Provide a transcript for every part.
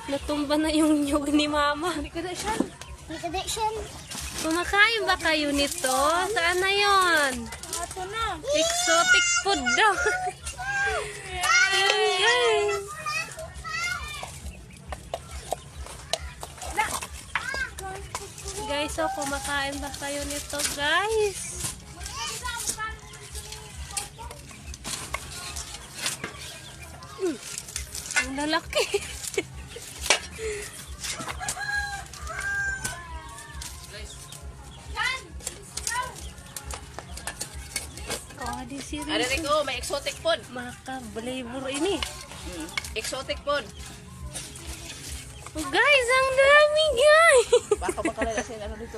Natumba na yung nyug ni Mama. Kumakain ba kayo nito? Saan na yon? Ito na. Exotic food daw. Guys. Guys, so kumakain ba kayo nito, guys? Ang lalaki. Oh, di serious. Ada ko, may exotic food. Maka-flavor ini. Exotic food. Oh, guys, ang dami, guys. Baka bakala kasi ano dito.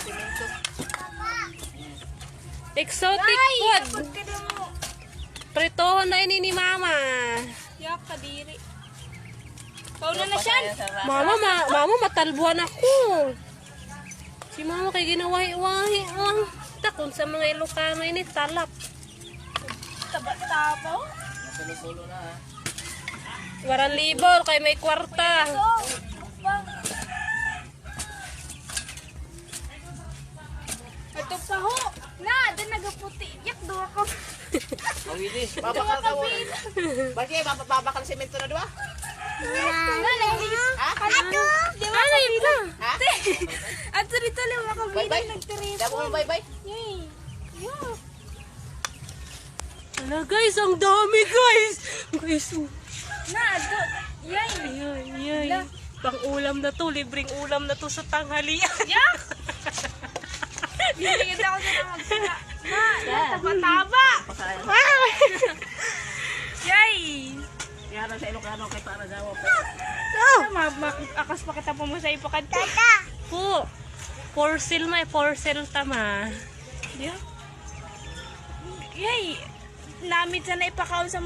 Simento. Exotic food. Pritohon na ini ni Mama. Yak, kadiri. Paula na siya. Mama matalbuhan ako. Si Mama kay ginawahi-wahi. Takon sa mga Ilocano ini talap. Taba-tabaw. Nasulo na ha. 2,000 kay may kwarta. Ito pa ho. Na, din nagaputi. Yak, duwa ko. Mawili. Babakal ka mo. Bakit babakal semento na dua? Ha? Di ba? Ano yun ka? Ha? At dito lang makabili Bye-bye. nagtirito. Dabo mo bye-bye. Yay. Yeah. Ala guys, ang dami guys. Guys, Na, ito. Yay. Yay. Pang ulam na to, libreng ulam na to sa tanghalian. Yak. Bibigyan ako sa magsira. Na, taba-taba. Yay. Kaya sa Ilocano kay para gawa pa. Akas pa kita po mo sa ipakan. Po. For sale tama. Yeah. Yay. Namit sana ipakaw sa